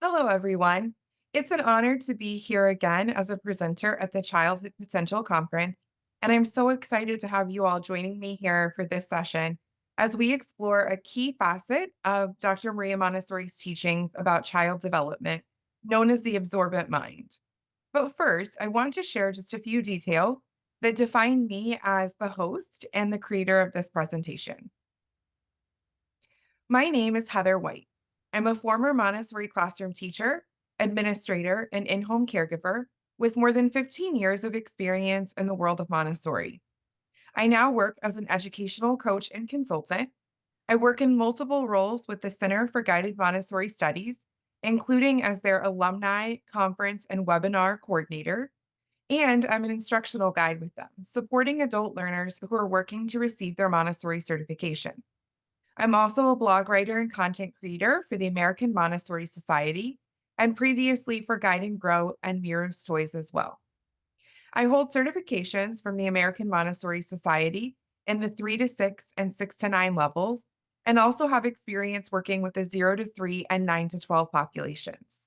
Hello, everyone. It's an honor to be here again as a presenter at the Childhood Potential Conference, and I'm so excited to have you all joining me here for this session as we explore a key facet of Dr. Maria Montessori's teachings about child development, known as the absorbent mind. But first, I want to share just a few details that define me as the host and the creator of this presentation. My name is Heather White. I'm a former Montessori classroom teacher, administrator, and in home caregiver with more than 15 years of experience in the world of Montessori. I now work as an educational coach and consultant. I work in multiple roles with the Center for Guided Montessori Studies, including as their alumni, conference, and webinar coordinator. And I'm an instructional guide with them, supporting adult learners who are working to receive their Montessori certification. I'm also a blog writer and content creator for the American Montessori Society and previously for Guide and Grow and Mira's Toys as well. I hold certifications from the American Montessori Society in the 3 to 6 and 6 to 9 levels, and also have experience working with the 0 to 3 and 9 to 12 populations.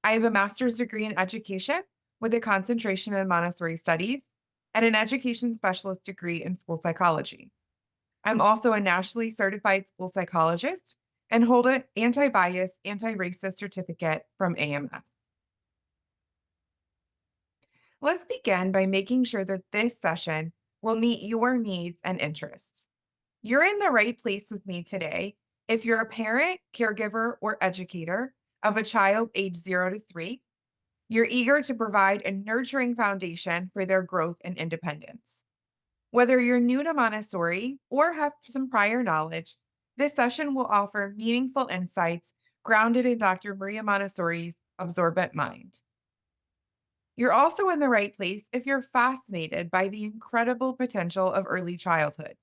I have a master's degree in education with a concentration in Montessori studies and an education specialist degree in school psychology. I'm also a nationally certified school psychologist and hold an anti-bias, anti-racist certificate from AMS. Let's begin by making sure that this session will meet your needs and interests. You're in the right place with me today if you're a parent, caregiver, or educator of a child age 0 to 3. You're eager to provide a nurturing foundation for their growth and independence. Whether you're new to Montessori or have some prior knowledge, this session will offer meaningful insights grounded in Dr. Maria Montessori's absorbent mind. You're also in the right place if you're fascinated by the incredible potential of early childhood.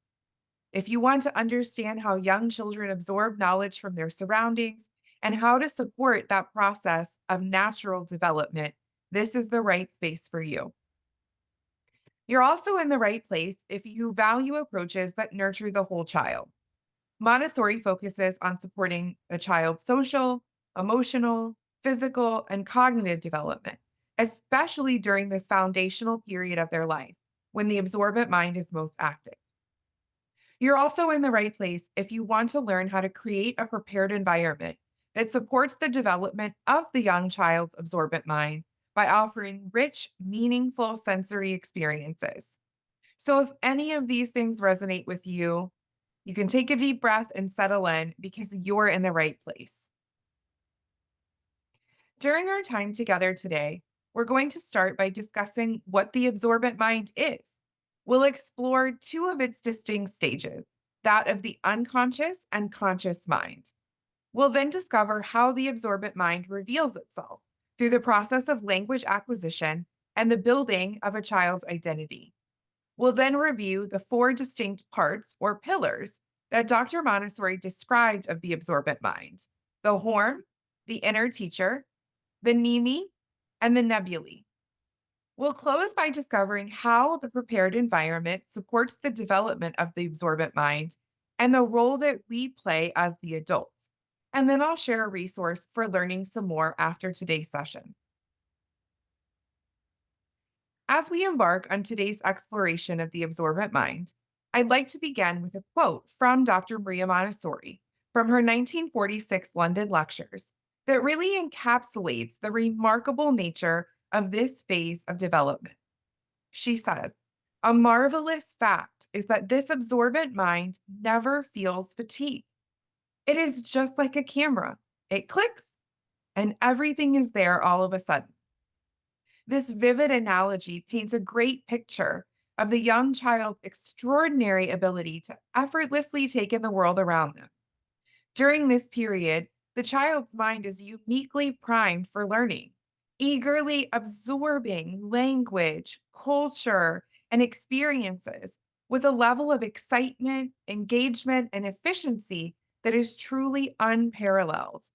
If you want to understand how young children absorb knowledge from their surroundings and how to support that process of natural development, this is the right space for you. You're also in the right place if you value approaches that nurture the whole child. Montessori focuses on supporting a child's social, emotional, physical, and cognitive development, especially during this foundational period of their life when the absorbent mind is most active. You're also in the right place if you want to learn how to create a prepared environment that supports the development of the young child's absorbent mind by offering rich, meaningful sensory experiences. So, if any of these things resonate with you, you can take a deep breath and settle in because you're in the right place. During our time together today, we're going to start by discussing what the absorbent mind is. We'll explore two of its distinct stages, that of the unconscious and conscious mind. We'll then discover how the absorbent mind reveals itself through the process of language acquisition and the building of a child's identity. We'll then review the four distinct parts or pillars that Dr. Montessori described of the absorbent mind: the horn, the inner teacher, the nimi, and the nebulae. We'll close by discovering how the prepared environment supports the development of the absorbent mind and the role that we play as the adults. And then I'll share a resource for learning some more after today's session. As we embark on today's exploration of the absorbent mind, I'd like to begin with a quote from Dr. Maria Montessori from her 1946 London lectures that really encapsulates the remarkable nature of this phase of development. She says, "A marvelous fact is that this absorbent mind never feels fatigue. It is just like a camera. It clicks and everything is there all of a sudden." This vivid analogy paints a great picture of the young child's extraordinary ability to effortlessly take in the world around them. During this period, the child's mind is uniquely primed for learning, eagerly absorbing language, culture, and experiences with a level of excitement, engagement, and efficiency that is truly unparalleled.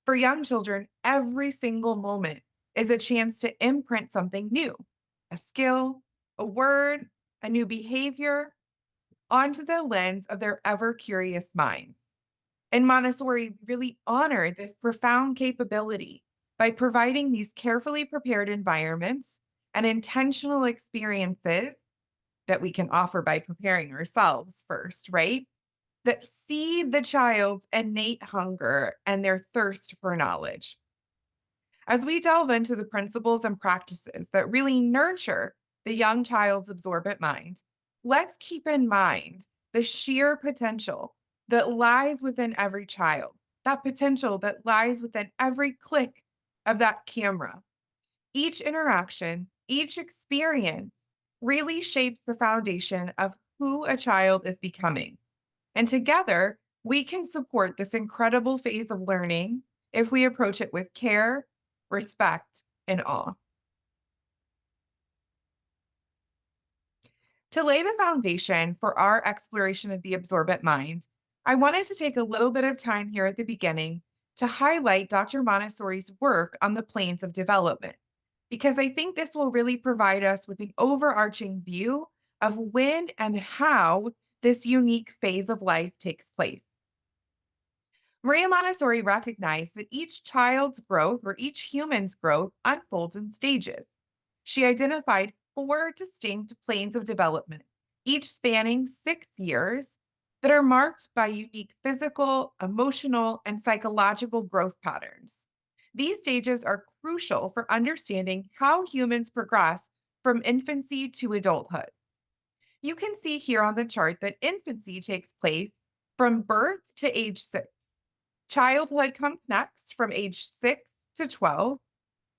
For young children, every single moment is a chance to imprint something new, a skill, a word, a new behavior onto the lens of their ever curious minds. In Montessori, we really honor this profound capability by providing these carefully prepared environments and intentional experiences that we can offer by preparing ourselves first, right? That feed the child's innate hunger and their thirst for knowledge. As we delve into the principles and practices that really nurture the young child's absorbent mind, let's keep in mind the sheer potential that lies within every child, that potential that lies within every click of that camera. Each interaction, each experience really shapes the foundation of who a child is becoming. And together, we can support this incredible phase of learning if we approach it with care, respect, and awe. To lay the foundation for our exploration of the absorbent mind, I wanted to take a little bit of time here at the beginning to highlight Dr. Montessori's work on the planes of development, because I think this will really provide us with an overarching view of when and how this unique phase of life takes place. Maria Montessori recognized that each child's growth or each human's growth unfolds in stages. She identified four distinct planes of development, each spanning 6 years, that are marked by unique physical, emotional, and psychological growth patterns. These stages are crucial for understanding how humans progress from infancy to adulthood. You can see here on the chart that infancy takes place from birth to age 6. Childhood comes next from age 6 to 12,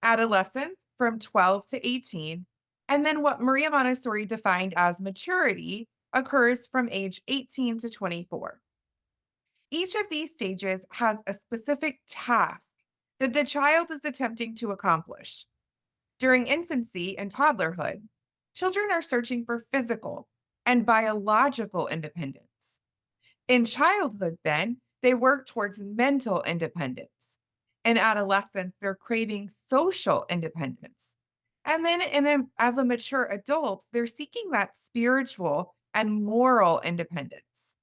adolescence from 12 to 18, and then what Maria Montessori defined as maturity occurs from age 18 to 24. Each of these stages has a specific task that the child is attempting to accomplish. During infancy and toddlerhood, children are searching for physical and biological independence. In childhood, then, they work towards mental independence. In adolescence, they're craving social independence. And then as a mature adult, they're seeking that spiritual and moral independence.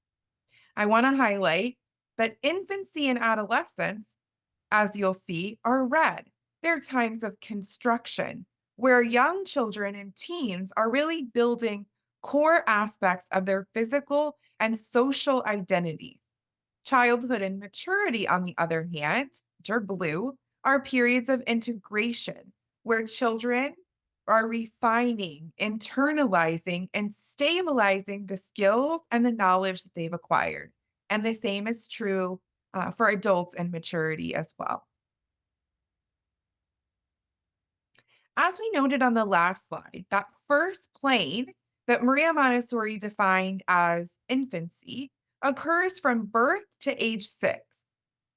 I want to highlight that infancy and adolescence, as you'll see, are red. They're times of construction where young children and teens are really building core aspects of their physical and social identities. Childhood and maturity, on the other hand, which are blue, are periods of integration where children are refining, internalizing, and stabilizing the skills and the knowledge that they've acquired. And the same is true for adults and maturity as well. As we noted on the last slide, that first plane that Maria Montessori defined as infancy occurs from birth to age 6.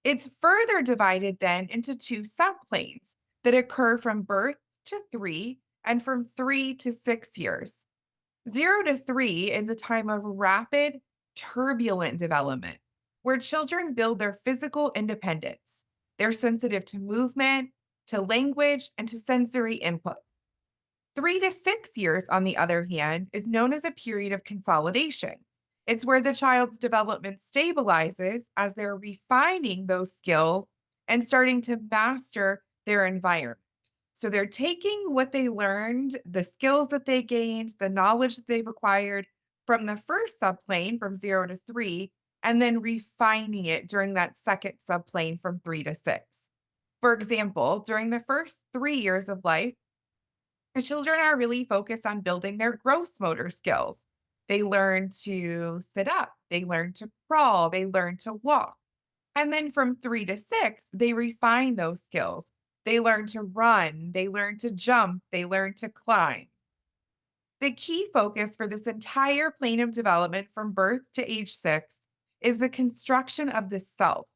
It's further divided then into two subplanes that occur from birth to 3 and from 3 to 6 years. 0 to 3 is a time of rapid, turbulent development where children build their physical independence. They're sensitive to movement, to language, and to sensory input. 3 to 6 years, on the other hand, is known as a period of consolidation. It's where the child's development stabilizes as they're refining those skills and starting to master their environment. So they're taking what they learned, the skills that they gained, the knowledge that they've acquired from the first subplane from 0 to 3, and then refining it during that second subplane from 3 to 6. For example, during the first 3 years of life, the children are really focused on building their gross motor skills. They learn to sit up, they learn to crawl, they learn to walk. And then from 3 to 6, they refine those skills. They learn to run, they learn to jump, they learn to climb. The key focus for this entire plane of development from birth to age 6 is the construction of the self,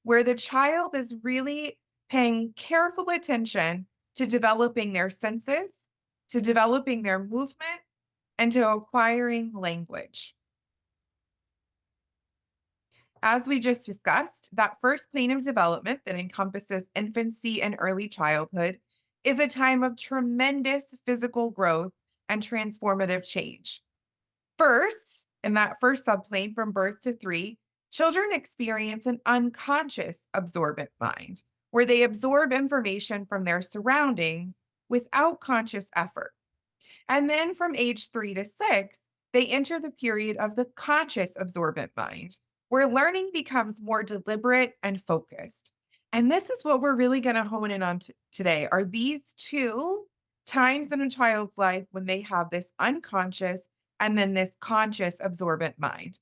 where the child is really paying careful attention to developing their senses, to developing their movement, and to acquiring language. As we just discussed, that first plane of development that encompasses infancy and early childhood is a time of tremendous physical growth and transformative change. First, in that first subplane from birth to 3, Children experience an unconscious absorbent mind, where they absorb information from their surroundings without conscious effort. And then from age 3 to 6, they enter the period of the conscious absorbent mind, where learning becomes more deliberate and focused. And this is what we're really going to hone in on today are these two times in a child's life when they have this unconscious and then this conscious absorbent mind.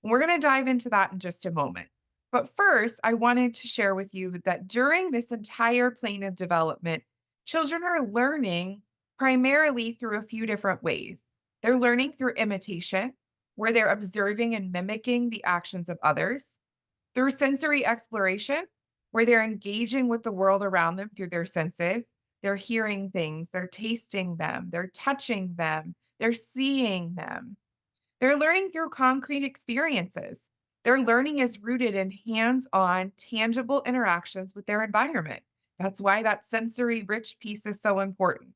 And we're going to dive into that in just a moment. But first, I wanted to share with you that during this entire plane of development, children are learning primarily through a few different ways. They're learning through imitation, where they're observing and mimicking the actions of others, through sensory exploration, where they're engaging with the world around them through their senses. They're hearing things, they're tasting them, they're touching them, they're seeing them. They're learning through concrete experiences. Their learning is rooted in hands on, tangible interactions with their environment. That's why that sensory rich piece is so important.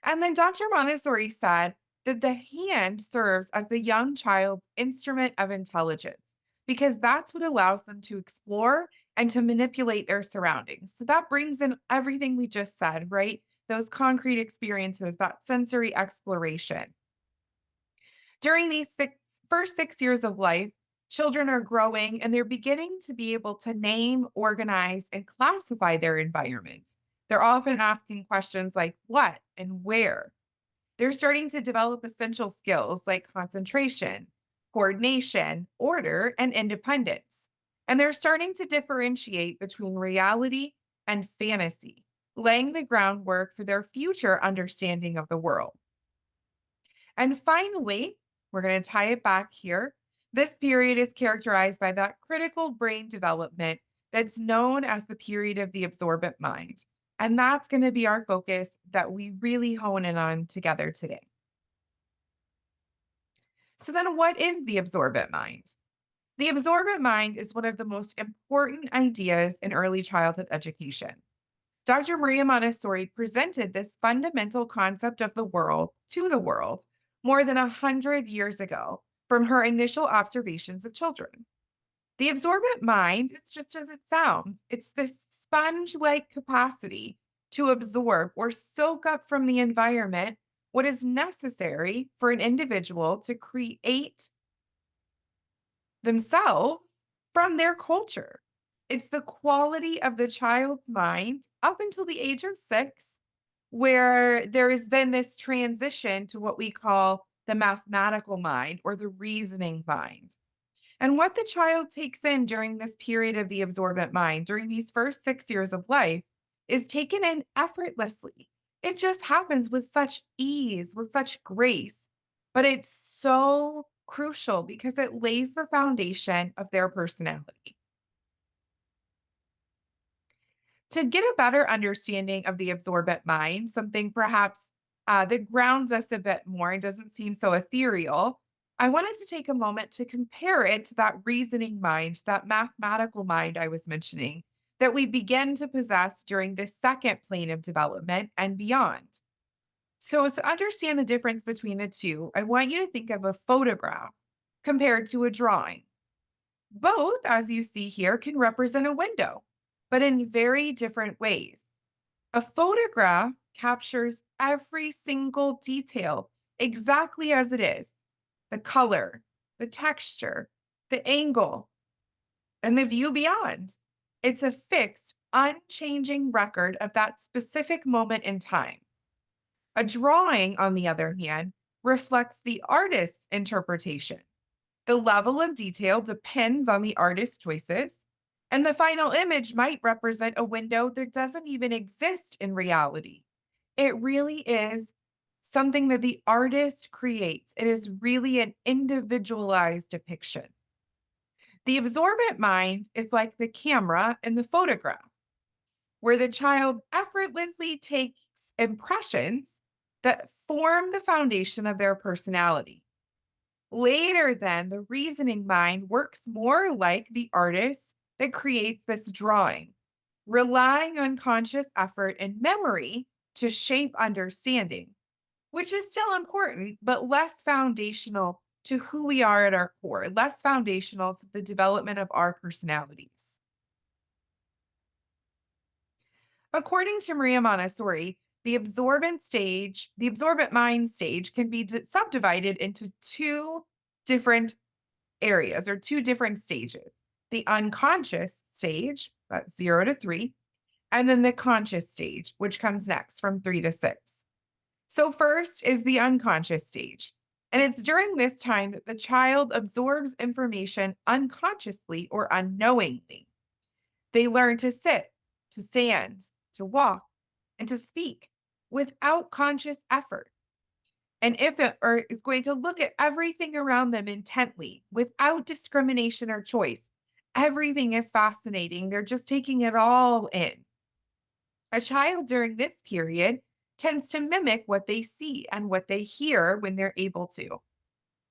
And then Dr. Montessori said that the hand serves as the young child's instrument of intelligence because that's what allows them to explore and to manipulate their surroundings. So that brings in everything we just said, right? Those concrete experiences, that sensory exploration. During these first 6 years of life, children are growing and they're beginning to be able to name, organize, and classify their environments. They're often asking questions like what and where. They're starting to develop essential skills like concentration, coordination, order, and independence. And they're starting to differentiate between reality and fantasy, laying the groundwork for their future understanding of the world. And finally, we're going to tie it back here. This period is characterized by that critical brain development that's known as the period of the absorbent mind. And that's going to be our focus that we really hone in on together today. So, then what is the absorbent mind? The absorbent mind is one of the most important ideas in early childhood education. Dr. Maria Montessori presented this fundamental concept of the world to the world more than 100 years ago from her initial observations of children. The absorbent mind is just as it sounds. It's this sponge like capacity to absorb or soak up from the environment what is necessary for an individual to create themselves from their culture. It's the quality of the child's mind up until the age of 6, where there is then this transition to what we call the mathematical mind or the reasoning mind. And what the child takes in during this period of the absorbent mind, during these first 6 years of life, is taken in effortlessly. It just happens with such ease, with such grace. But it's so crucial because it lays the foundation of their personality. To get a better understanding of the absorbent mind, something perhaps that grounds us a bit more and doesn't seem so ethereal, I wanted to take a moment to compare it to that reasoning mind, that mathematical mind I was mentioning, that we begin to possess during the second plane of development and beyond. So, to understand the difference between the two, I want you to think of a photograph compared to a drawing. Both, as you see here, can represent a window, but in very different ways. A photograph captures every single detail exactly as it is: the color, the texture, the angle, and the view beyond. It's a fixed, unchanging record of that specific moment in time. A drawing, on the other hand, reflects the artist's interpretation. The level of detail depends on the artist's choices, and the final image might represent a window that doesn't even exist in reality. It really is something that the artist creates. It is really an individualized depiction. The absorbent mind is like the camera in the photograph, where the child effortlessly takes impressions that form the foundation of their personality. Later, then, the reasoning mind works more like the artist that creates this drawing, relying on conscious effort and memory to shape understanding, which is still important, but less foundational to who we are at our core, less foundational to the development of our personalities. According to Maria Montessori, the absorbent mind stage can be subdivided into two different areas or two different stages. The unconscious stage, that's 0 to 3, and then the conscious stage, which comes next from 3 to 6. So, first is the unconscious stage. And it's during this time that the child absorbs information unconsciously or unknowingly. They learn to sit, to stand, to walk, and to speak without conscious effort. And if it or is going to look at everything around them intently without discrimination or choice. Everything is fascinating. They're just taking it all in. A child during this period tends to mimic what they see and what they hear when they're able to.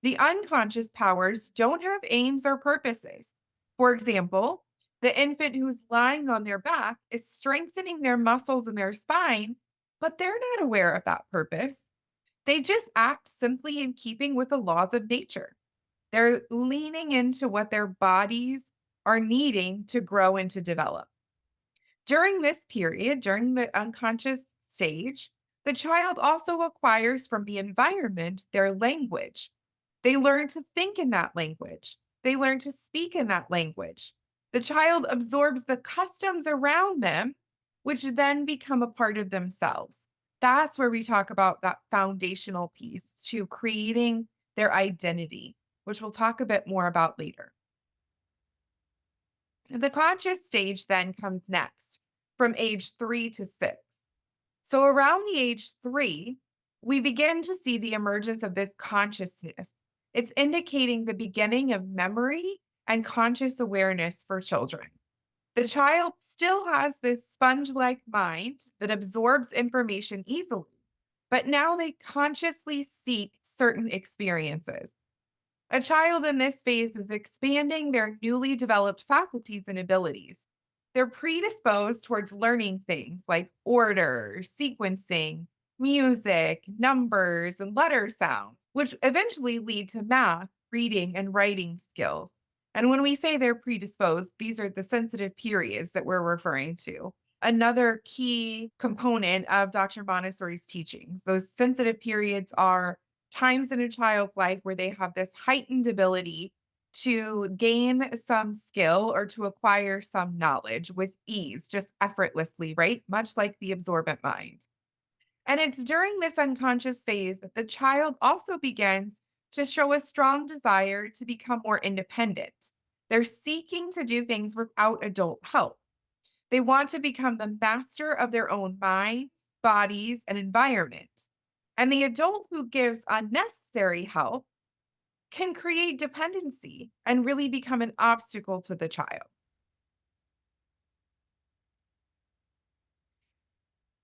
The unconscious powers don't have aims or purposes. For example, the infant who's lying on their back is strengthening their muscles in their spine, but they're not aware of that purpose. They just act simply in keeping with the laws of nature. They're leaning into what their bodies are needing to grow and to develop. During this period, during the unconscious stage, the child also acquires from the environment their language. They learn to think in that language. They learn to speak in that language. The child absorbs the customs around them, which then become a part of themselves. That's where we talk about that foundational piece to creating their identity, which we'll talk a bit more about later. The conscious stage then comes next from age 3 to 6. So, around the age 3, we begin to see the emergence of this consciousness. It's indicating the beginning of memory and conscious awareness for children. The child still has this sponge like mind that absorbs information easily, but now they consciously seek certain experiences. A child in this phase is expanding their newly developed faculties and abilities. They're predisposed towards learning things like order, sequencing, music, numbers, and letter sounds, which eventually lead to math, reading, and writing skills. And when we say they're predisposed, these are the sensitive periods that we're referring to. Another key component of Dr. Montessori's teachings. Those sensitive periods are times in a child's life where they have this heightened ability to gain some skill or to acquire some knowledge with ease, just effortlessly, right? Much like the absorbent mind. And it's during this unconscious phase that the child also begins to show a strong desire to become more independent. They're seeking to do things without adult help. They want to become the master of their own minds, bodies, and environment. And the adult who gives unnecessary help can create dependency and really become an obstacle to the child.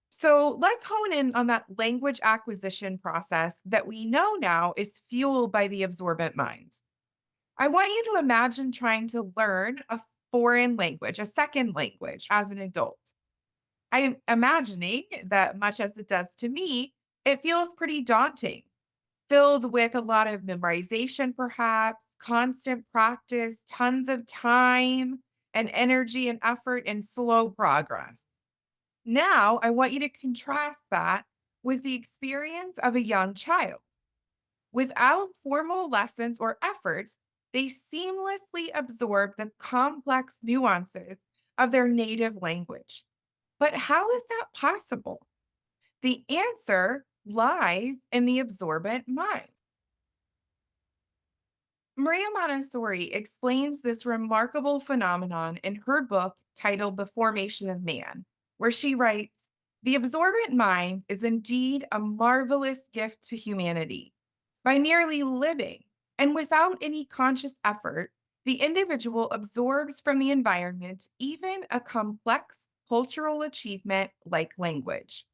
So let's hone in on that language acquisition process that we know now is fueled by the absorbent mind. I want you to imagine trying to learn a foreign language, a second language as an adult. I'm imagining that much as it does to me, it feels pretty daunting, filled with a lot of memorization, perhaps, constant practice, tons of time and energy and effort, and slow progress. Now, I want you to contrast that with the experience of a young child. Without formal lessons or efforts, they seamlessly absorb the complex nuances of their native language. But how is that possible? The answer lies in the absorbent mind. Maria Montessori explains this remarkable phenomenon in her book titled The Formation of Man, where she writes, "The absorbent mind is indeed a marvelous gift to humanity. By merely living and without any conscious effort, the individual absorbs from the environment even a complex cultural achievement like language.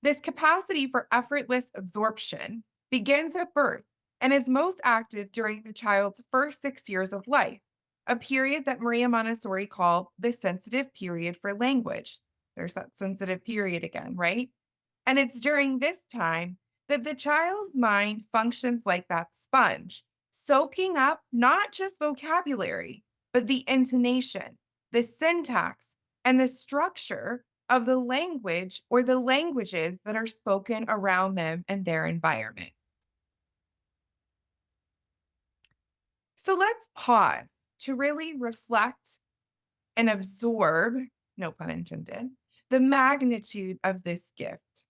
This capacity for effortless absorption begins at birth and is most active during the child's first 6 years of life, a period that Maria Montessori called the sensitive period for language. There's that sensitive period again, right? And it's during this time that the child's mind functions like that sponge, soaking up not just vocabulary, but the intonation, the syntax, and the structure of the language or the languages that are spoken around them and their environment. So let's pause to really reflect and absorb, no pun intended, the magnitude of this gift.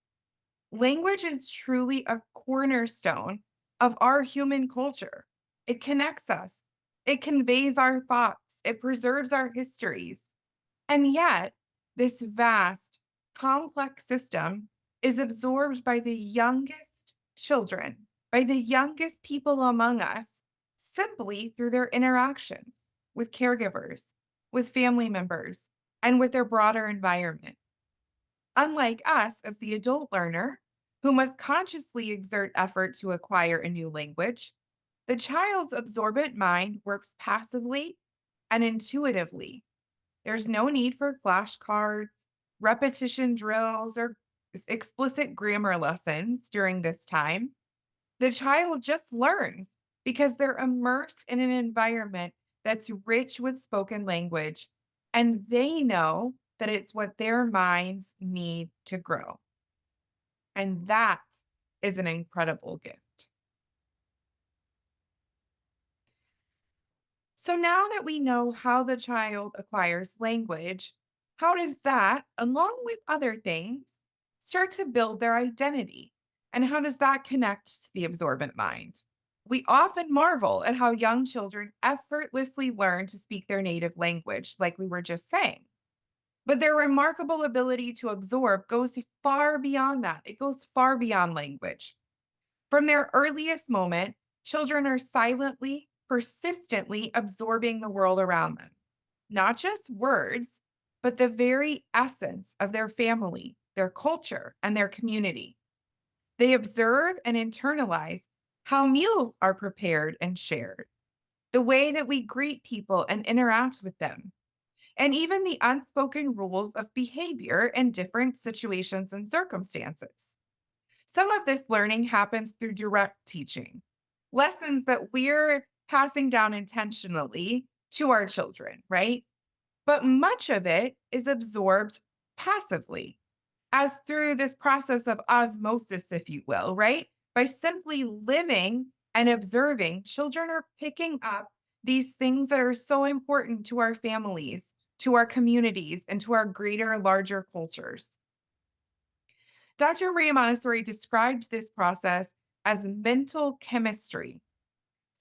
Language is truly a cornerstone of our human culture. It connects us, it conveys our thoughts, it preserves our histories. And yet, this vast, complex system is absorbed by the youngest children, by the youngest people among us, simply through their interactions with caregivers, with family members, and with their broader environment. Unlike us as the adult learner, who must consciously exert effort to acquire a new language, the child's absorbent mind works passively and intuitively. There's no need for flashcards, repetition drills, or explicit grammar lessons during this time. The child just learns because they're immersed in an environment that's rich with spoken language, and they know that it's what their minds need to grow. And that is an incredible gift. So now that we know how the child acquires language, how does that, along with other things, start to build their identity? And how does that connect to the absorbent mind? We often marvel at how young children effortlessly learn to speak their native language, like we were just saying. But their remarkable ability to absorb goes far beyond that. It goes far beyond language. From their earliest moment, children are silently, persistently absorbing the world around them. Not just words, but the very essence of their family, their culture, and their community. They observe and internalize how meals are prepared and shared, the way that we greet people and interact with them, and even the unspoken rules of behavior in different situations and circumstances. Some of this learning happens through direct teaching, lessons that we're passing down intentionally to our children, right? But much of it is absorbed passively, as through this process of osmosis, if you will, right? By simply living and observing, children are picking up these things that are so important to our families, to our communities, and to our greater, larger cultures. Dr. Maria Montessori described this process as mental chemistry.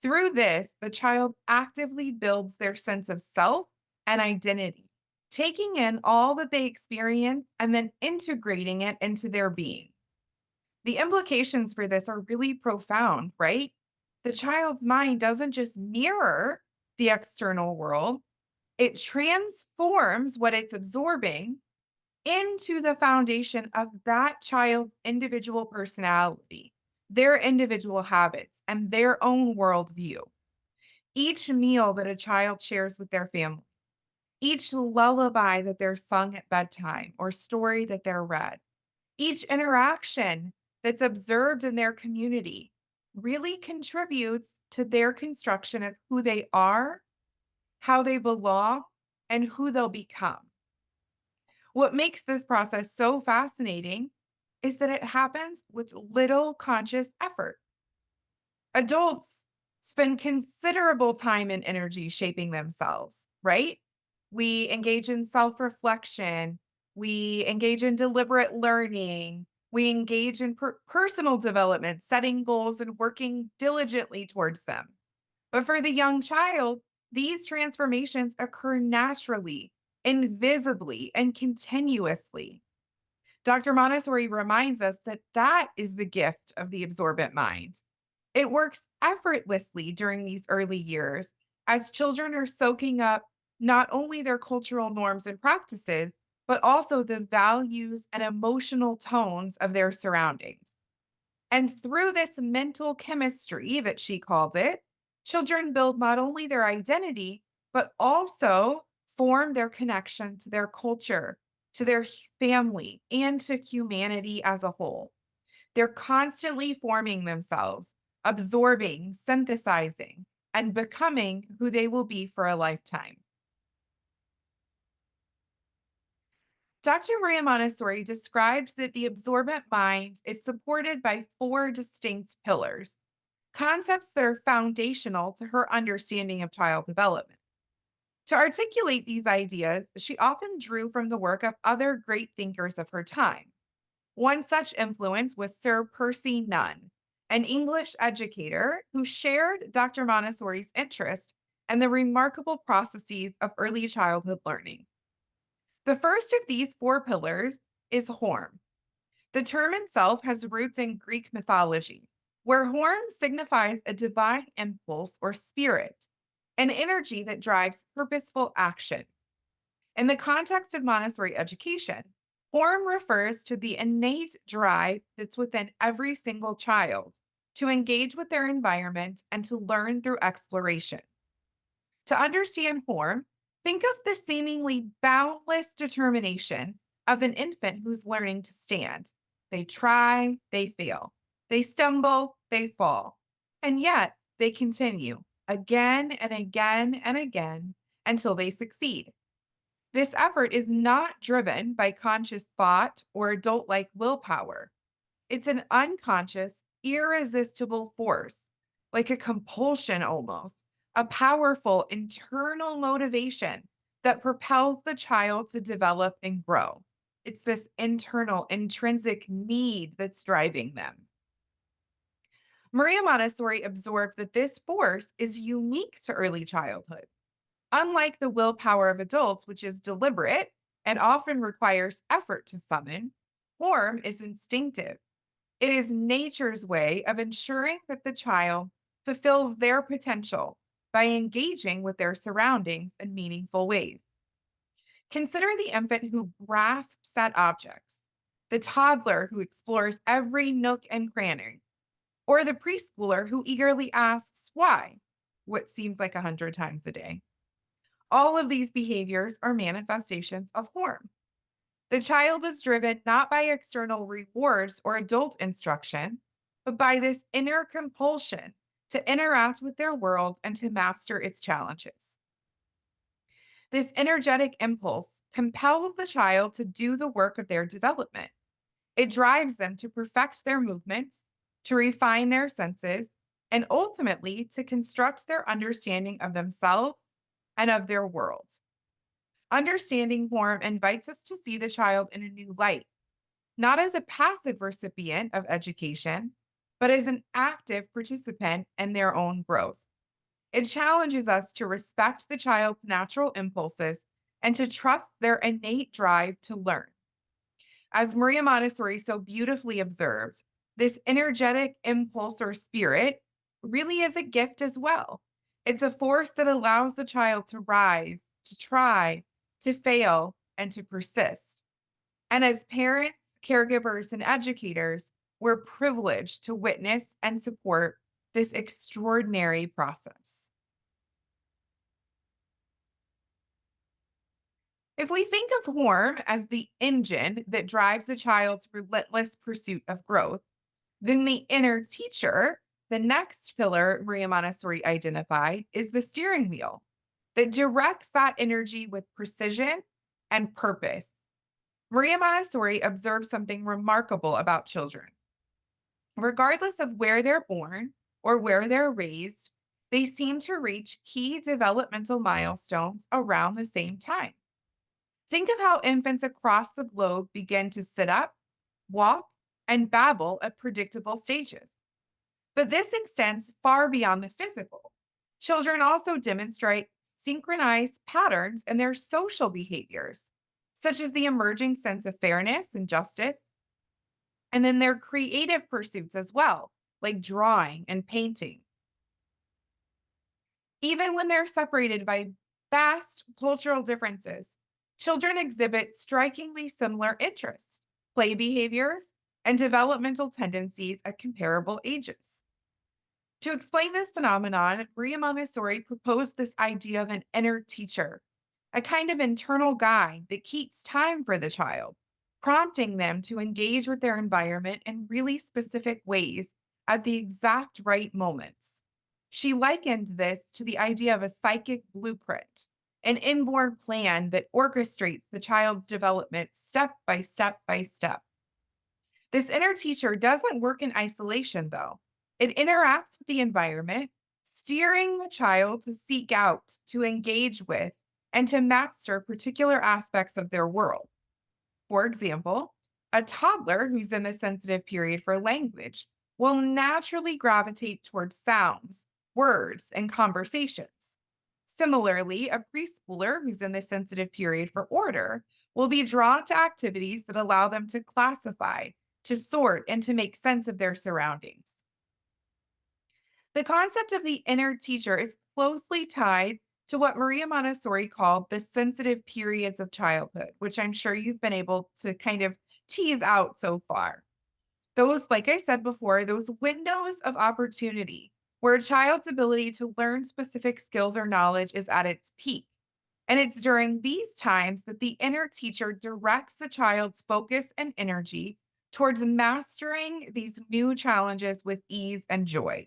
Through this, the child actively builds their sense of self and identity, taking in all that they experience and then integrating it into their being. The implications for this are really profound, right? The child's mind doesn't just mirror the external world, it transforms what it's absorbing into the foundation of that child's individual personality, their individual habits, and their own worldview. Each meal that a child shares with their family, each lullaby that they're sung at bedtime or story that they're read, each interaction that's observed in their community really contributes to their construction of who they are, how they belong, and who they'll become. What makes this process so fascinating is that it happens with little conscious effort. Adults spend considerable time and energy shaping themselves, right? We engage in self reflection, we engage in deliberate learning, we engage in personal development, setting goals and working diligently towards them. But for the young child, these transformations occur naturally, invisibly, and continuously. Dr. Montessori reminds us that that is the gift of the absorbent mind. It works effortlessly during these early years as children are soaking up not only their cultural norms and practices, but also the values and emotional tones of their surroundings. And through this mental chemistry that she called it, children build not only their identity, but also form their connection to their culture, to their family, and to humanity as a whole. They're constantly forming themselves absorbing, synthesizing, and becoming who they will be for a lifetime. Dr. Maria Montessori describes that the absorbent mind is supported by four distinct pillars, concepts that are foundational to her understanding of child development. To articulate these ideas, she often drew from the work of other great thinkers of her time. One such influence was Sir Percy Nunn, an English educator who shared Dr. Montessori's interest in the remarkable processes of early childhood learning. The first of these four pillars is horm. The term itself has roots in Greek mythology, where horm signifies a divine impulse or spirit, an energy that drives purposeful action. In the context of Montessori education, horm refers to the innate drive that's within every single child to engage with their environment and to learn through exploration. To understand form, think of the seemingly boundless determination of an infant who's learning to stand. They try, they fail. They stumble, they fall. And yet they continue again and again and again until they succeed. This effort is not driven by conscious thought or adult like willpower. It's an unconscious, irresistible force, like a compulsion almost, a powerful internal motivation that propels the child to develop and grow. It's this internal, intrinsic need that's driving them. Maria Montessori observed that this force is unique to early childhood. Unlike the willpower of adults, which is deliberate and often requires effort to summon, form is instinctive. It is nature's way of ensuring that the child fulfills their potential by engaging with their surroundings in meaningful ways. Consider the infant who grasps at objects, the toddler who explores every nook and cranny, or the preschooler who eagerly asks why, what seems like 100 times a day. All of these behaviors are manifestations of form. The child is driven not by external rewards or adult instruction, but by this inner compulsion to interact with their world and to master its challenges. This energetic impulse compels the child to do the work of their development. It drives them to perfect their movements, to refine their senses, and ultimately to construct their understanding of themselves and of their world. Understanding form invites us to see the child in a new light, not as a passive recipient of education, but as an active participant in their own growth. It challenges us to respect the child's natural impulses and to trust their innate drive to learn. As Maria Montessori so beautifully observed, this energetic impulse or spirit really is a gift as well. It's a force that allows the child to rise, to try, to fail, and to persist. And as parents, caregivers, and educators, we're privileged to witness and support this extraordinary process. If we think of Horm as the engine that drives a child's relentless pursuit of growth, then the inner teacher, the next pillar Maria Montessori identified, is the steering wheel that directs that energy with precision and purpose. Maria Montessori observed something remarkable about children. Regardless of where they're born or where they're raised, they seem to reach key developmental milestones around the same time. Think of how infants across the globe begin to sit up, walk, and babble at predictable stages. But this extends far beyond the physical. Children also demonstrate synchronized patterns in their social behaviors, such as the emerging sense of fairness and justice, and then their creative pursuits as well, like drawing and painting. Even when they're separated by vast cultural differences, children exhibit strikingly similar interests, play behaviors, and developmental tendencies at comparable ages. To explain this phenomenon, Maria Montessori proposed this idea of an inner teacher, a kind of internal guide that keeps time for the child, prompting them to engage with their environment in really specific ways at the exact right moments. She likened this to the idea of a psychic blueprint, an inborn plan that orchestrates the child's development step by step by step. This inner teacher doesn't work in isolation, though. It interacts with the environment, steering the child to seek out, to engage with, and to master particular aspects of their world. For example, a toddler who's in the sensitive period for language will naturally gravitate towards sounds, words, and conversations. Similarly, a preschooler who's in the sensitive period for order will be drawn to activities that allow them to classify, to sort, and to make sense of their surroundings. The concept of the inner teacher is closely tied to what Maria Montessori called the sensitive periods of childhood, which I'm sure you've been able to kind of tease out so far. Those, like I said before, those windows of opportunity where a child's ability to learn specific skills or knowledge is at its peak. And it's during these times that the inner teacher directs the child's focus and energy towards mastering these new challenges with ease and joy.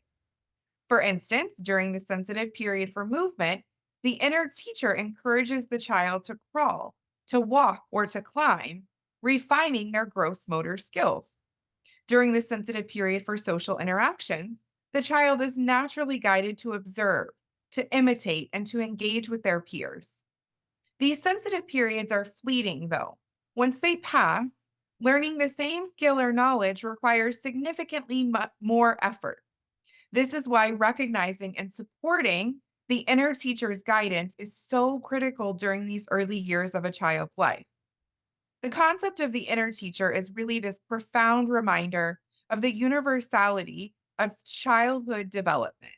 For instance, during the sensitive period for movement, the inner teacher encourages the child to crawl, to walk, or to climb, refining their gross motor skills. During the sensitive period for social interactions, the child is naturally guided to observe, to imitate, and to engage with their peers. These sensitive periods are fleeting, though. Once they pass, learning the same skill or knowledge requires significantly more effort. This is why recognizing and supporting the inner teacher's guidance is so critical during these early years of a child's life. The concept of the inner teacher is really this profound reminder of the universality of childhood development.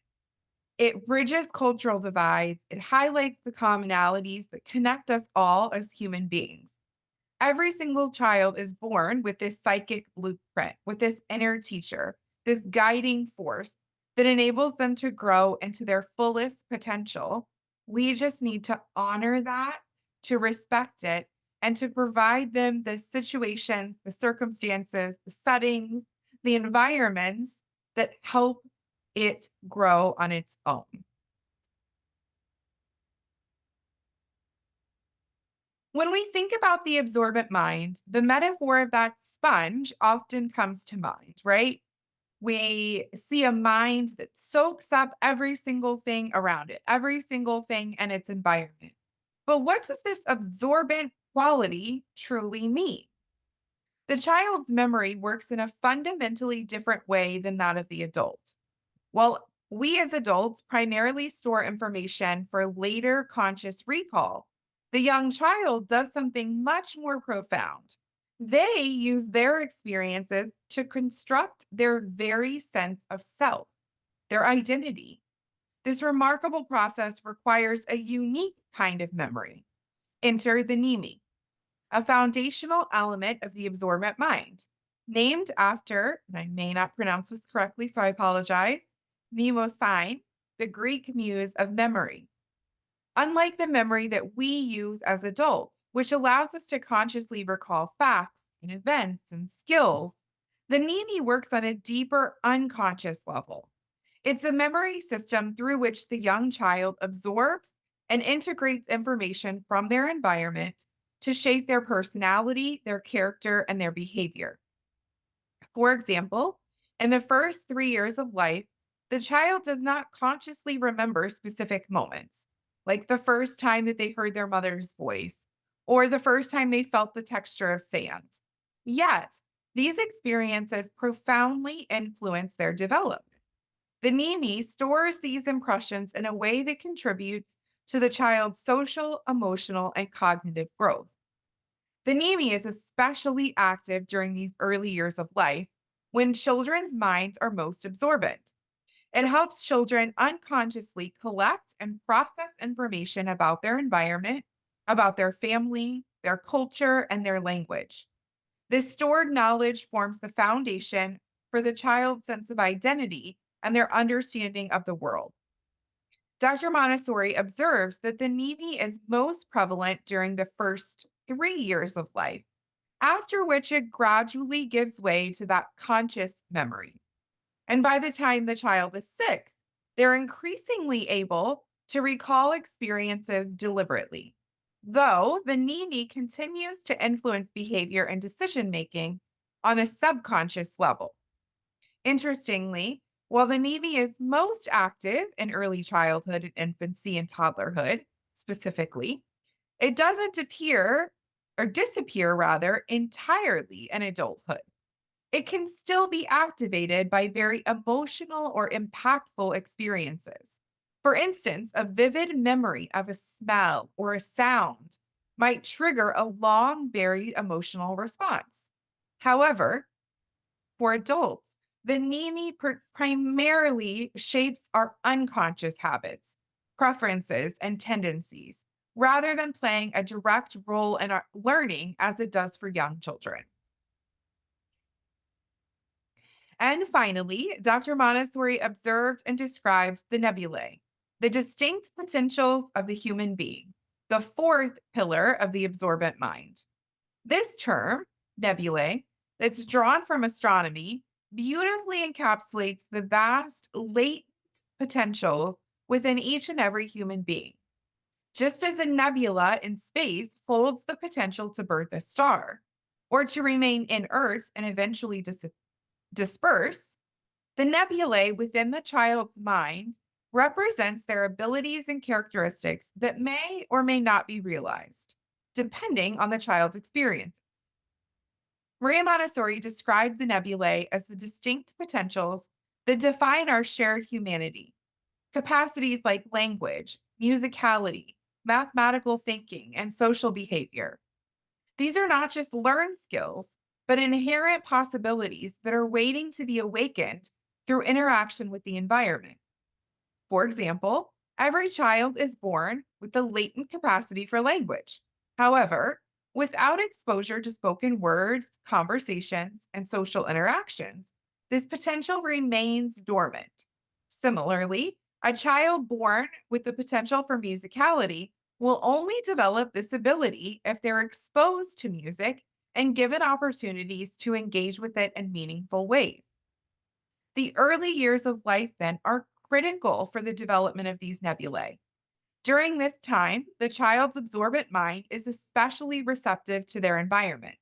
It bridges cultural divides, it highlights the commonalities that connect us all as human beings. Every single child is born with this psychic blueprint, with this inner teacher, this guiding force that enables them to grow into their fullest potential. We just need to honor that, to respect it, and to provide them the situations, the circumstances, the settings, the environments that help it grow on its own. When we think about the absorbent mind, the metaphor of that sponge often comes to mind, right? We see a mind that soaks up every single thing around it, every single thing and its environment. But what does this absorbent quality truly mean? The child's memory works in a fundamentally different way than that of the adult. Well, we as adults primarily store information for later conscious recall. The young child does something much more profound. They use their experiences to construct their very sense of self, their identity. This remarkable process requires a unique kind of memory. Enter the NEMI, a foundational element of the absorbent mind, named after, and I may not pronounce this correctly, so I apologize, Mnemosyne, the Greek muse of memory. Unlike the memory that we use as adults, which allows us to consciously recall facts and events and skills, the NEMI works on a deeper unconscious level. It's a memory system through which the young child absorbs and integrates information from their environment to shape their personality, their character, and their behavior. For example, in the first 3 years of life, the child does not consciously remember specific moments, like the first time that they heard their mother's voice or the first time they felt the texture of sand. Yet, these experiences profoundly influence their development. The NEMI stores these impressions in a way that contributes to the child's social, emotional, and cognitive growth. The NEMI is especially active during these early years of life when children's minds are most absorbent. It helps children unconsciously collect and process information about their environment, about their family, their culture, and their language. This stored knowledge forms the foundation for the child's sense of identity and their understanding of the world. Dr. Montessori observes that the NEMI is most prevalent during the first 3 years of life, after which it gradually gives way to that conscious memory. And by the time the child is 6, they're increasingly able to recall experiences deliberately, though the NIMI continues to influence behavior and decision making on a subconscious level. Interestingly, while the Navy is most active in early childhood and infancy and toddlerhood, specifically, it doesn't appear or disappear rather entirely in adulthood. It can still be activated by very emotional or impactful experiences. For instance, a vivid memory of a smell or a sound might trigger a long buried emotional response. However, for adults, the NIMI primarily shapes our unconscious habits, preferences, and tendencies, rather than playing a direct role in our learning as it does for young children. And finally, Dr. Montessori observed and described the nebulae, the distinct potentials of the human being, the fourth pillar of the absorbent mind. This term, nebulae, that's drawn from astronomy, beautifully encapsulates the vast latent potentials within each and every human being. Just as a nebula in space holds the potential to birth a star or to remain inert and eventually disperse, the nebulae within the child's mind represents their abilities and characteristics that may or may not be realized, depending on the child's experiences. Maria Montessori described the nebulae as the distinct potentials that define our shared humanity. Capacities like language, musicality, mathematical thinking, and social behavior. These are not just learned skills, but inherent possibilities that are waiting to be awakened through interaction with the environment. For example, every child is born with the latent capacity for language. However, without exposure to spoken words, conversations, and social interactions, this potential remains dormant. Similarly, a child born with the potential for musicality will only develop this ability if they're exposed to music and given opportunities to engage with it in meaningful ways. The early years of life, then, are critical for the development of these nebulae. During this time, the child's absorbent mind is especially receptive to their environment.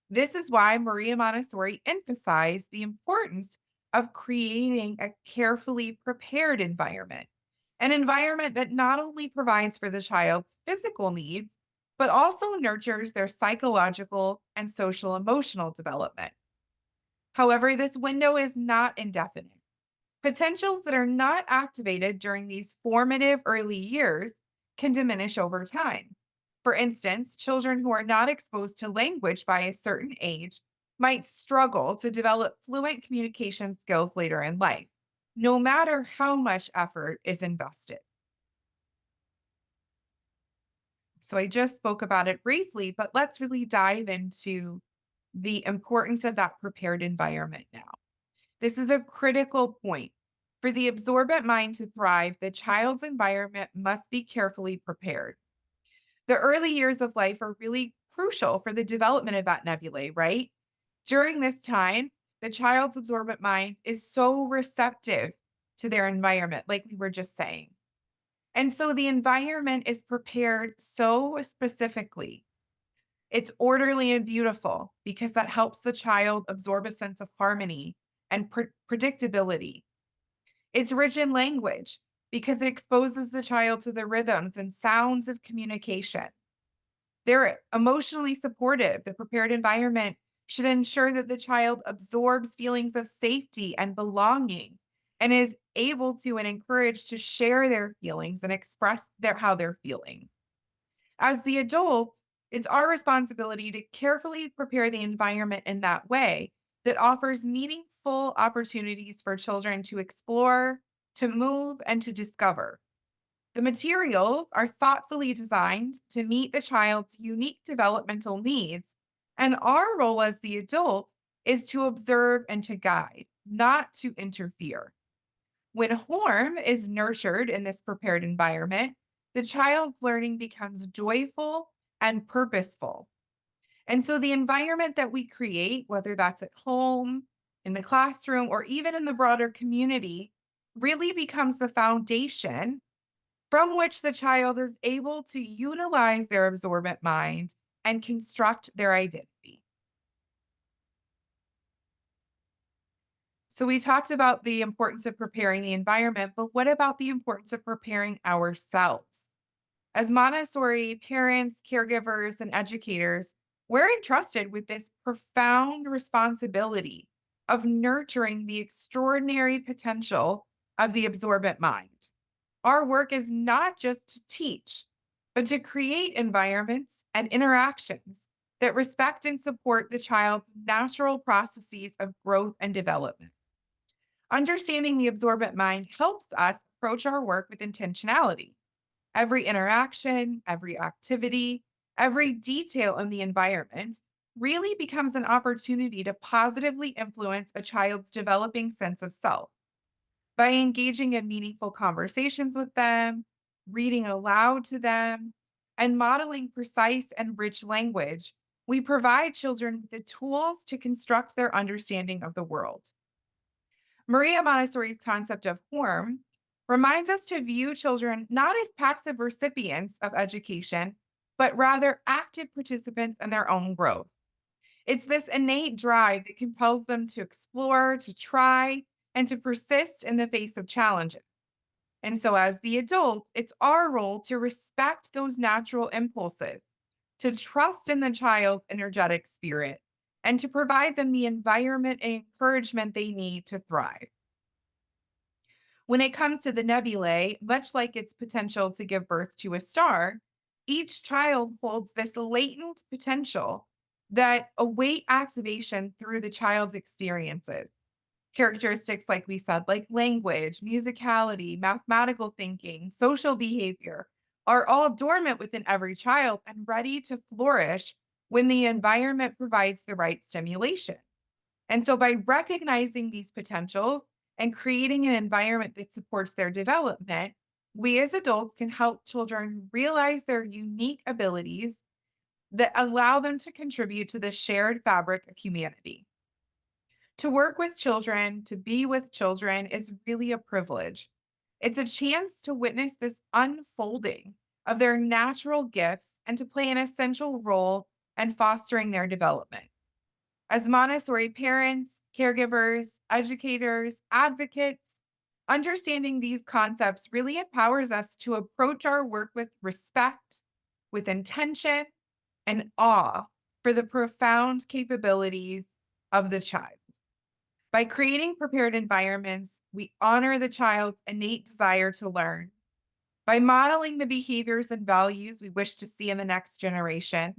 This is why Maria Montessori emphasized the importance of creating a carefully prepared environment, an environment that not only provides for the child's physical needs, but also nurtures their psychological and social emotional development. However, this window is not indefinite. Potentials that are not activated during these formative early years can diminish over time. For instance, children who are not exposed to language by a certain age might struggle to develop fluent communication skills later in life, no matter how much effort is invested. So I just spoke about it briefly, but let's really dive into the importance of that prepared environment now. This is a critical point. For the absorbent mind to thrive, the child's environment must be carefully prepared. The early years of life are really crucial for the development of that nebulae, right? During this time, the child's absorbent mind is so receptive to their environment, like we were just saying. And so the environment is prepared so specifically. It's orderly and beautiful because that helps the child absorb a sense of harmony and predictability. It's rich in language because it exposes the child to the rhythms and sounds of communication. They're emotionally supportive. The prepared environment should ensure that the child absorbs feelings of safety and belonging and is able to and encouraged to share their feelings and express how they're feeling. As the adult, it's our responsibility to carefully prepare the environment in that way that offers meaningful opportunities for children to explore, to move, and to discover. The materials are thoughtfully designed to meet the child's unique developmental needs, and our role as the adult is to observe and to guide, not to interfere. When harm is nurtured in this prepared environment, the child's learning becomes joyful and purposeful. And so the environment that we create, whether that's at home, in the classroom or even in the broader community really becomes the foundation from which the child is able to utilize their absorbent mind and construct their identity. So, we talked about the importance of preparing the environment, but what about the importance of preparing ourselves? As Montessori parents, caregivers, and educators, we're entrusted with this profound responsibility of nurturing the extraordinary potential of the absorbent mind. Our work is not just to teach, but to create environments and interactions that respect and support the child's natural processes of growth and development. Understanding the absorbent mind helps us approach our work with intentionality. Every interaction, every activity, every detail in the environment really becomes an opportunity to positively influence a child's developing sense of self. By engaging in meaningful conversations with them, reading aloud to them, and modeling precise and rich language, we provide children with the tools to construct their understanding of the world. Maria Montessori's concept of form reminds us to view children not as passive recipients of education, but rather active participants in their own growth. It's this innate drive that compels them to explore, to try, and to persist in the face of challenges. And so, as the adults, it's our role to respect those natural impulses, to trust in the child's energetic spirit, and to provide them the environment and encouragement they need to thrive. When it comes to the nebulae, much like its potential to give birth to a star, each child holds this latent potential that await activation through the child's experiences. Characteristics, like we said, like language, musicality, mathematical thinking, social behavior, are all dormant within every child and ready to flourish when the environment provides the right stimulation. And so, by recognizing these potentials and creating an environment that supports their development, we as adults can help children realize their unique abilities that allow them to contribute to the shared fabric of humanity. To work with children, to be with children is really a privilege. It's a chance to witness this unfolding of their natural gifts and to play an essential role in fostering their development. As Montessori parents, caregivers, educators, advocates, understanding these concepts really empowers us to approach our work with respect, with intention, and awe for the profound capabilities of the child. By creating prepared environments, we honor the child's innate desire to learn. By modeling the behaviors and values we wish to see in the next generation,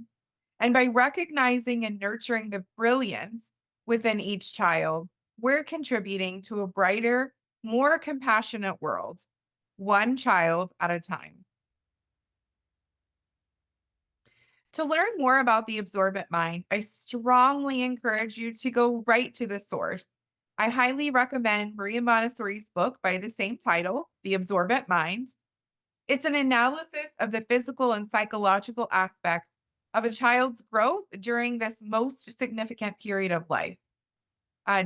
and by recognizing and nurturing the brilliance within each child, we're contributing to a brighter, more compassionate world, one child at a time. To learn more about the absorbent mind, I strongly encourage you to go right to the source. I highly recommend Maria Montessori's book by the same title, The Absorbent Mind. It's an analysis of the physical and psychological aspects of a child's growth during this most significant period of life,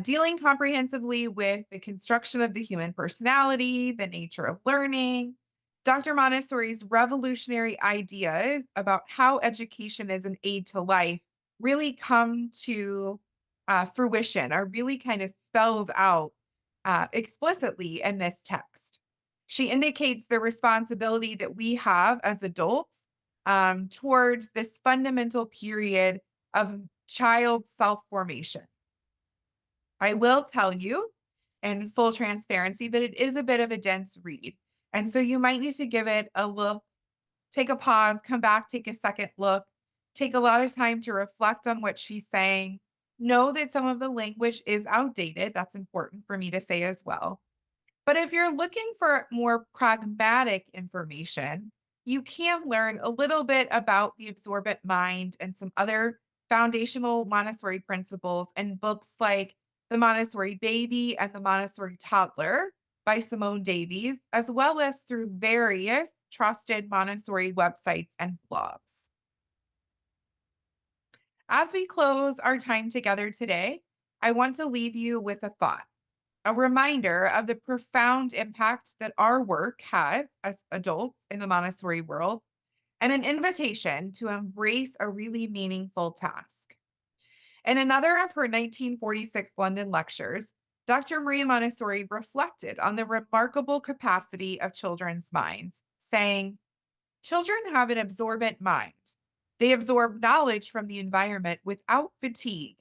dealing comprehensively with the construction of the human personality, the nature of learning. Dr. Montessori's revolutionary ideas about how education is an aid to life really come to fruition, are really kind of spelled out explicitly in this text. She indicates the responsibility that we have as adults towards this fundamental period of child self formation. I will tell you in full transparency that it is a bit of a dense read. And so you might need to give it a look, take a pause, come back, take a second look, take a lot of time to reflect on what she's saying. Know that some of the language is outdated. That's important for me to say as well. But if you're looking for more pragmatic information, you can learn a little bit about the absorbent mind and some other foundational Montessori principles in books like The Montessori Baby and The Montessori Toddler by Simone Davies, as well as through various trusted Montessori websites and blogs. As we close our time together today, I want to leave you with a thought, a reminder of the profound impact that our work has as adults in the Montessori world, and an invitation to embrace a really meaningful task. In another of her 1946 London lectures, Dr. Maria Montessori reflected on the remarkable capacity of children's minds, saying, children have an absorbent mind. They absorb knowledge from the environment without fatigue.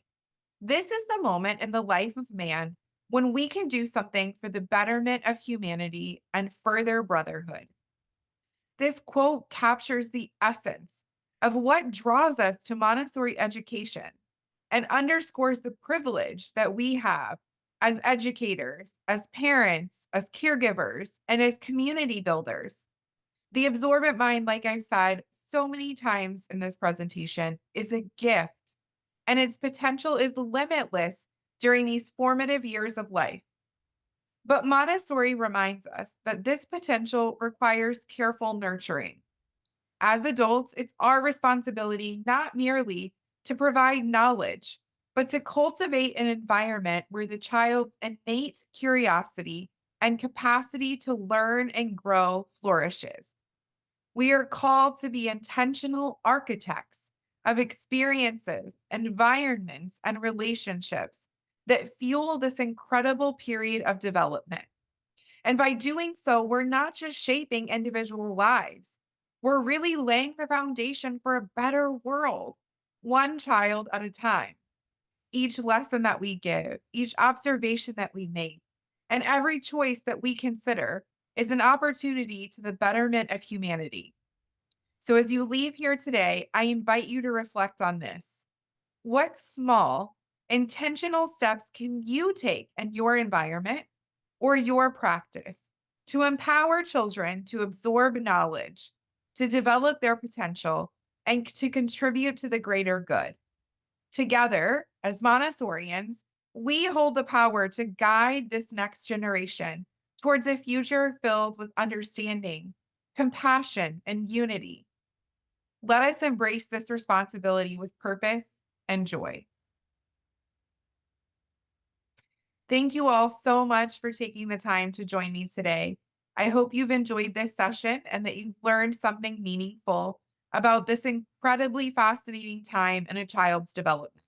This is the moment in the life of man when we can do something for the betterment of humanity and further brotherhood. This quote captures the essence of what draws us to Montessori education and underscores the privilege that we have as educators, as parents, as caregivers, and as community builders. The absorbent mind, like I've said so many times in this presentation, is a gift, and its potential is limitless during these formative years of life. But Montessori reminds us that this potential requires careful nurturing. As adults, it's our responsibility not merely to provide knowledge, but to cultivate an environment where the child's innate curiosity and capacity to learn and grow flourishes. We are called to be intentional architects of experiences, environments, and relationships that fuel this incredible period of development. And by doing so, we're not just shaping individual lives, we're really laying the foundation for a better world, one child at a time. Each lesson that we give, each observation that we make, and every choice that we consider is an opportunity to the betterment of humanity. So as you leave here today, I invite you to reflect on this. What small, intentional steps can you take in your environment or your practice to empower children to absorb knowledge, to develop their potential, and to contribute to the greater good? Together, as Montessorians, we hold the power to guide this next generation towards a future filled with understanding, compassion, and unity. Let us embrace this responsibility with purpose and joy. Thank you all so much for taking the time to join me today. I hope you've enjoyed this session and that you've learned something meaningful about this incredibly fascinating time in a child's development.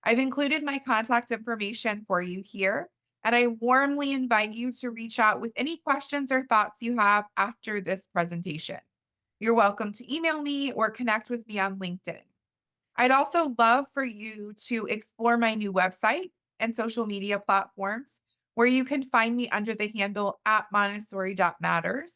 I've included my contact information for you here, and I warmly invite you to reach out with any questions or thoughts you have after this presentation. You're welcome to email me or connect with me on LinkedIn. I'd also love for you to explore my new website and social media platforms where you can find me under the handle at Montessori.matters.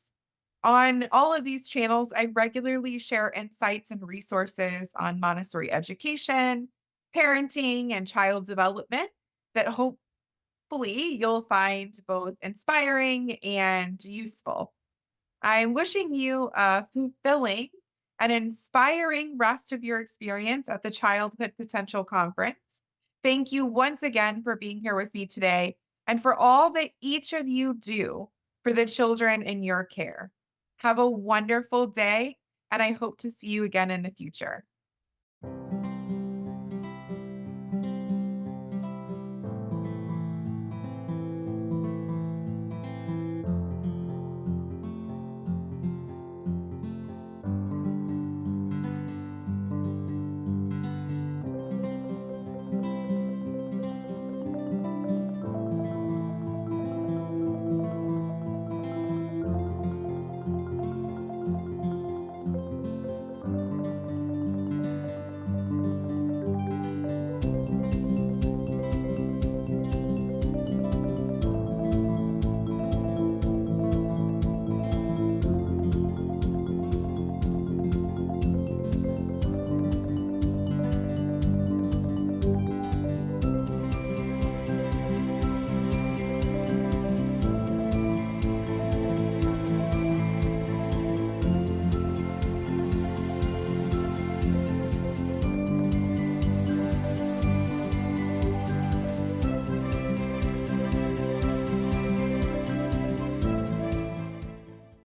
On all of these channels, I regularly share insights and resources on Montessori education, parenting, and child development that hopefully you'll find both inspiring and useful. I'm wishing you a fulfilling and inspiring rest of your experience at the Childhood Potential Conference. Thank you once again for being here with me today and for all that each of you do for the children in your care. Have a wonderful day, and I hope to see you again in the future.